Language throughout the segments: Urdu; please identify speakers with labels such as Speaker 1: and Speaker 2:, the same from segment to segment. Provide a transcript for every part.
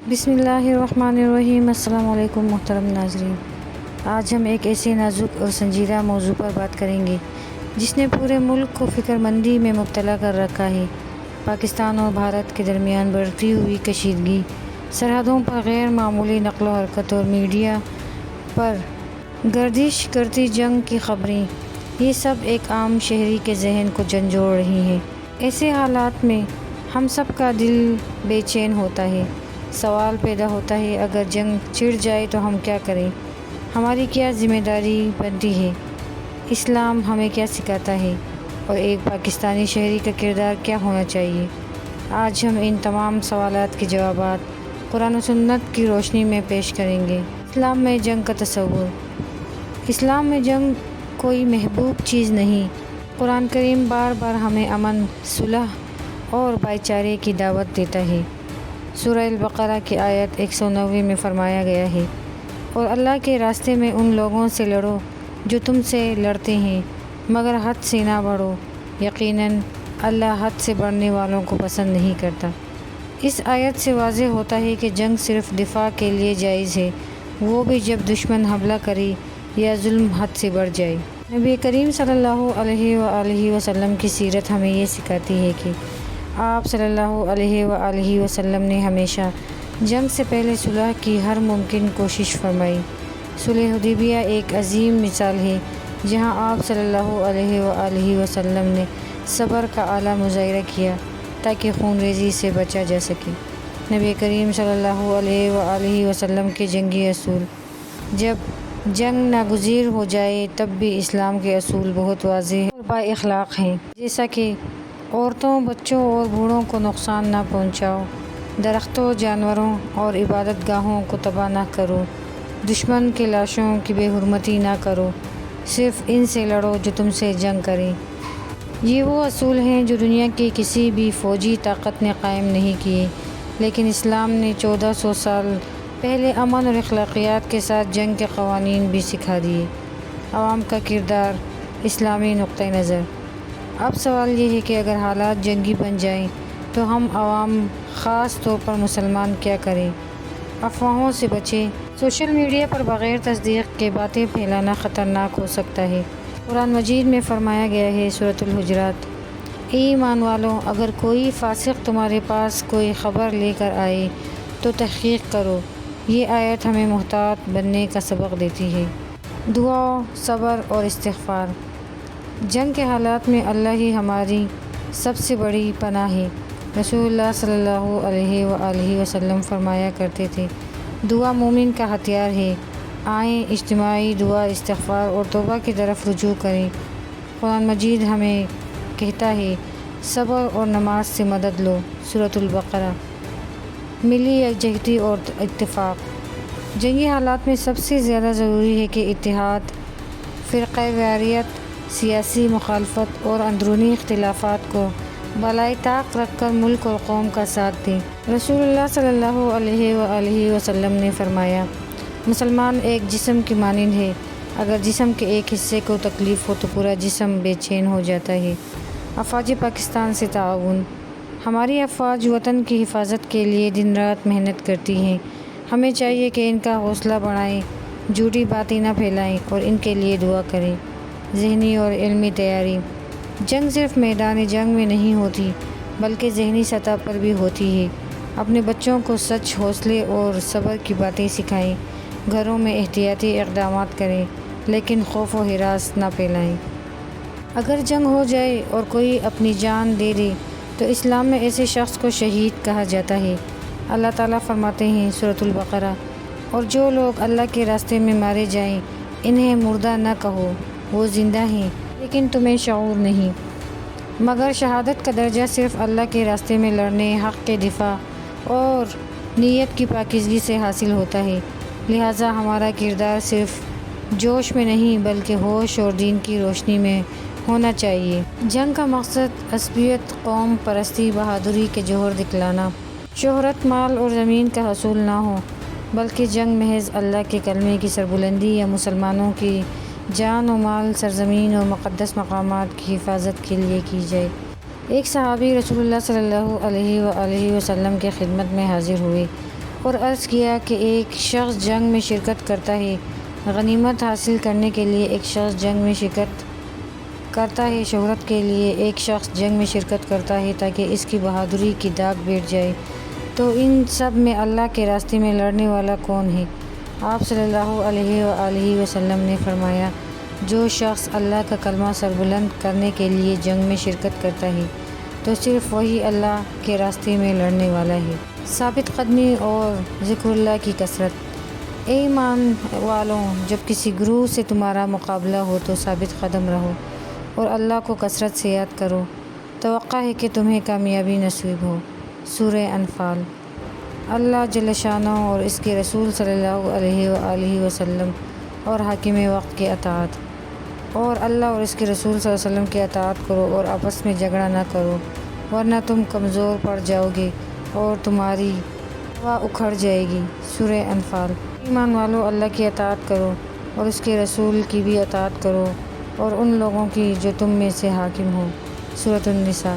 Speaker 1: بسم اللہ الرحمن الرحیم۔ السلام علیکم محترم ناظرین، آج ہم ایک ایسے نازک اور سنجیدہ موضوع پر بات کریں گے جس نے پورے ملک کو فکر مندی میں مبتلا کر رکھا ہے۔ پاکستان اور بھارت کے درمیان بڑھتی ہوئی کشیدگی، سرحدوں پر غیر معمولی نقل و حرکت اور میڈیا پر گردش کرتی جنگ کی خبریں، یہ سب ایک عام شہری کے ذہن کو جھنجھوڑ رہی ہیں۔ ایسے حالات میں ہم سب کا دل بے چین ہوتا ہے۔ سوال پیدا ہوتا ہے، اگر جنگ چھڑ جائے تو ہم کیا کریں؟ ہماری کیا ذمہ داری بنتی ہے؟ اسلام ہمیں کیا سکھاتا ہے؟ اور ایک پاکستانی شہری کا کردار کیا ہونا چاہیے؟ آج ہم ان تمام سوالات کے جوابات قرآن و سنت کی روشنی میں پیش کریں گے۔ اسلام میں جنگ کا تصور۔ اسلام میں جنگ کوئی محبوب چیز نہیں۔ قرآن کریم بار بار ہمیں امن، صلح اور بھائی چارے کی دعوت دیتا ہے۔ سورہ البقرہ کی آیت 190 میں فرمایا گیا ہے، اور اللہ کے راستے میں ان لوگوں سے لڑو جو تم سے لڑتے ہیں، مگر حد سے نہ بڑھو، یقیناً اللہ حد سے بڑھنے والوں کو پسند نہیں کرتا۔ اس آیت سے واضح ہوتا ہے کہ جنگ صرف دفاع کے لیے جائز ہے، وہ بھی جب دشمن حملہ کرے یا ظلم حد سے بڑھ جائے۔ نبی کریم صلی اللہ علیہ وآلہ وسلم کی سیرت ہمیں یہ سکھاتی ہے کہ آپ صلی اللہ علیہ وآلہ وسلم نے ہمیشہ جنگ سے پہلے صلح کی ہر ممکن کوشش فرمائی۔ صلح حدیبیہ ایک عظیم مثال ہے، جہاں آپ صلی اللہ علیہ وآلہ وسلم نے صبر کا اعلیٰ مظاہرہ کیا تاکہ خون ریزی سے بچا جا سکے۔ نبی کریم صلی اللہ علیہ وآلہ وسلم کے جنگی اصول۔ جب جنگ ناگزیر ہو جائے تب بھی اسلام کے اصول بہت واضح اور با اخلاق ہیں، جیسا کہ عورتوں، بچوں اور بوڑھوں کو نقصان نہ پہنچاؤ، درختوں، جانوروں اور عبادت گاہوں کو تباہ نہ کرو، دشمن کی لاشوں کی بے حرمتی نہ کرو، صرف ان سے لڑو جو تم سے جنگ کریں۔ یہ وہ اصول ہیں جو دنیا کی کسی بھی فوجی طاقت نے قائم نہیں کیے، لیکن اسلام نے 1400 سال پہلے امن اور اخلاقیات کے ساتھ جنگ کے قوانین بھی سکھا دیے۔ عوام کا کردار، اسلامی نقطہ نظر۔ اب سوال یہ ہے کہ اگر حالات جنگی بن جائیں تو ہم عوام، خاص طور پر مسلمان، کیا کریں؟ افواہوں سے بچیں۔ سوشل میڈیا پر بغیر تصدیق کے باتیں پھیلانا خطرناک ہو سکتا ہے۔ قرآن مجید میں فرمایا گیا ہے، سورۃ الحجرات: اے ایمان والو، اگر کوئی فاسق تمہارے پاس کوئی خبر لے کر آئے تو تحقیق کرو۔ یہ آیت ہمیں محتاط بننے کا سبق دیتی ہے۔ دعا، صبر اور استغفار۔ جنگ کے حالات میں اللہ ہی ہماری سب سے بڑی پناہ ہے۔ رسول اللہ صلی اللہ علیہ وآلہ وسلم فرمایا کرتے تھے، دعا مومن کا ہتھیار ہے۔ آئیں اجتماعی دعا، استغفار اور توبہ کی طرف رجوع کریں۔ قرآن مجید ہمیں کہتا ہے، صبر اور نماز سے مدد لو۔ سورۃ البقرہ۔ ملی یکجہتی اور اتفاق۔ جنگی حالات میں سب سے زیادہ ضروری ہے کہ اتحاد، فرقہ واریت، سیاسی مخالفت اور اندرونی اختلافات کو بالائے طاق رکھ کر ملک اور قوم کا ساتھ دیں۔ رسول اللہ صلی اللہ علیہ وآلہ وسلم نے فرمایا، مسلمان ایک جسم کی مانند ہے، اگر جسم کے ایک حصے کو تکلیف ہو تو پورا جسم بے چین ہو جاتا ہے۔ افواج پاکستان سے تعاون۔ ہماری افواج وطن کی حفاظت کے لیے دن رات محنت کرتی ہیں، ہمیں چاہیے کہ ان کا حوصلہ بڑھائیں، جھوٹی باتیں نہ پھیلائیں اور ان کے لیے دعا کریں۔ ذہنی اور علمی تیاری۔ جنگ صرف میدان جنگ میں نہیں ہوتی بلکہ ذہنی سطح پر بھی ہوتی ہے۔ اپنے بچوں کو سچ، حوصلے اور صبر کی باتیں سکھائیں، گھروں میں احتیاطی اقدامات کریں، لیکن خوف و ہراس نہ پھیلائیں۔ اگر جنگ ہو جائے اور کوئی اپنی جان دے دے تو اسلام میں ایسے شخص کو شہید کہا جاتا ہے۔ اللہ تعالیٰ فرماتے ہیں، سورۃ البقرہ: اور جو لوگ اللہ کے راستے میں مارے جائیں انہیں مردہ نہ کہو، وہ زندہ ہیں لیکن تمہیں شعور نہیں۔ مگر شہادت کا درجہ صرف اللہ کے راستے میں لڑنے، حق کے دفاع اور نیت کی پاکیزگی سے حاصل ہوتا ہے۔ لہٰذا ہمارا کردار صرف جوش میں نہیں بلکہ ہوش اور دین کی روشنی میں ہونا چاہیے۔ جنگ کا مقصد عصبیت، قوم پرستی، بہادری کے جوہر دکھلانا، شہرت، مال اور زمین کا حصول نہ ہو، بلکہ جنگ محض اللہ کے کلمے کی سربلندی یا مسلمانوں کی جان و مال، سرزمین اور مقدس مقامات کی حفاظت کے لیے کی جائے۔ ایک صحابی رسول اللہ صلی اللہ علیہ وآلہ وسلم کی خدمت میں حاضر ہوئے اور عرض کیا کہ ایک شخص جنگ میں شرکت کرتا ہے، غنیمت حاصل کرنے کے لیے ایک شخص جنگ میں شرکت کرتا ہے، شہرت کے لیے ایک شخص جنگ میں شرکت کرتا ہے تاکہ اس کی بہادری کی داغ بیٹھ جائے، تو ان سب میں اللہ کے راستے میں لڑنے والا کون ہے؟ آپ صلی اللہ علیہ وآلہ وسلم نے فرمایا، جو شخص اللہ کا کلمہ سربلند کرنے کے لیے جنگ میں شرکت کرتا ہے تو صرف وہی اللہ کے راستے میں لڑنے والا ہے۔ ثابت قدمی اور ذکر اللہ کی کثرت۔ اے ایمان والوں، جب کسی گروہ سے تمہارا مقابلہ ہو تو ثابت قدم رہو اور اللہ کو کثرت سے یاد کرو، توقع ہے کہ تمہیں کامیابی نصیب ہو۔ سورہ انفال۔ اللہ جل شانہ اور اس کے رسول صلی اللہ علیہ وآلہ وسلم اور حاکم وقت کے اطاعت، اور اللہ اور اس کے رسول صلی اللہ علیہ وسلم کے اطاعت کرو اور آپس میں جھگڑا نہ کرو، ورنہ تم کمزور پڑ جاؤ گے اور تمہاری ہوا اکھڑ جائے گی۔ سورہ انفال۔ ایمان والو، اللہ کی اطاعت کرو اور اس کے رسول کی بھی اطاعت کرو اور ان لوگوں کی جو تم میں سے حاکم ہوں۔ سورۃ النساء۔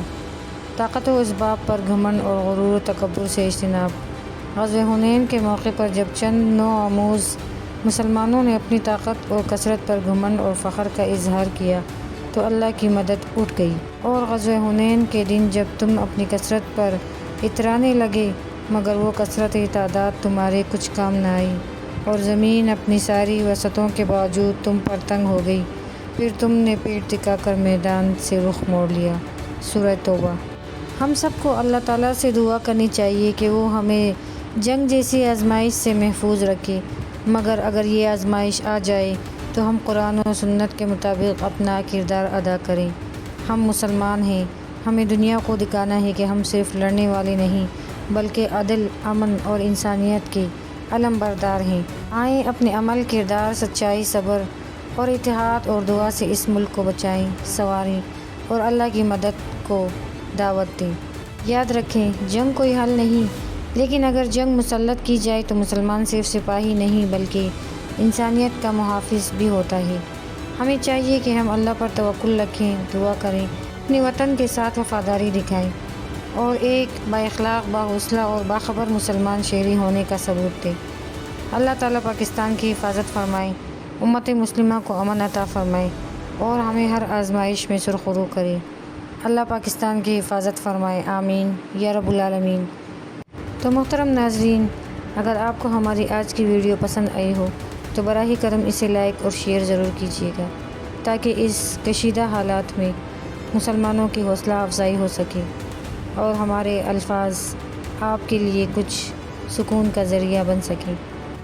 Speaker 1: طاقت و اسباب پر گھمنڈ اور غرور و تکبر سے اجتناب۔ غزوہ حنین کے موقع پر جب چند نو آموز مسلمانوں نے اپنی طاقت اور کثرت پر گھمنڈ اور فخر کا اظہار کیا تو اللہ کی مدد اٹھ گئی، اور غزوہ حنین کے دن جب تم اپنی کثرت پر اترانے لگے مگر وہ کثرت تعداد تمہارے کچھ کام نہ آئی، اور زمین اپنی ساری وسعتوں کے باوجود تم پر تنگ ہو گئی، پھر تم نے پیٹ ٹکا کر میدان سے رخ موڑ لیا۔ سورہ توبہ۔ ہم سب کو اللہ تعالیٰ سے دعا کرنی چاہیے کہ وہ ہمیں جنگ جیسی آزمائش سے محفوظ رکھے، مگر اگر یہ آزمائش آ جائے تو ہم قرآن و سنت کے مطابق اپنا کردار ادا کریں۔ ہم مسلمان ہیں، ہمیں دنیا کو دکھانا ہے کہ ہم صرف لڑنے والے نہیں بلکہ عدل، امن اور انسانیت کے علم بردار ہیں۔ آئیں اپنے عمل، کردار، سچائی، صبر اور اتحاد اور دعا سے اس ملک کو بچائیں، سنواریں اور اللہ کی مدد کو دعوت دیں۔ یاد رکھیں، جنگ کوئی حل نہیں، لیکن اگر جنگ مسلط کی جائے تو مسلمان صرف سپاہی نہیں بلکہ انسانیت کا محافظ بھی ہوتا ہے۔ ہمیں چاہیے کہ ہم اللہ پر توکل رکھیں، دعا کریں، اپنے وطن کے ساتھ وفاداری دکھائیں اور ایک بااخلاق، باحوصلہ اور باخبر مسلمان شہری ہونے کا ثبوت دیں۔ اللہ تعالیٰ پاکستان کی حفاظت فرمائے، امت مسلمہ کو امن عطا فرمائے اور ہمیں ہر آزمائش میں سرخرو کرے۔ اللہ پاکستان کی حفاظت فرمائے، آمین یا رب العالمین۔ تو محترم ناظرین، اگر آپ کو ہماری آج کی ویڈیو پسند آئی ہو تو براہ کرم اسے لائک اور شیئر ضرور کیجیے گا تاکہ اس کشیدہ حالات میں مسلمانوں کی حوصلہ افزائی ہو سکے اور ہمارے الفاظ آپ کے لیے کچھ سکون کا ذریعہ بن سکیں۔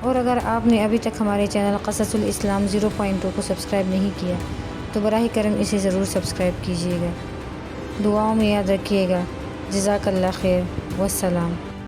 Speaker 1: اور اگر آپ نے ابھی تک ہمارے چینل قصص الاسلام 0.2 کو سبسکرائب نہیں کیا تو براہ کرم اسے ضرور سبسکرائب کیجیے گا۔ دعاؤں میں یاد رکھیے گا۔ جزاک اللہ خیر، والسلام۔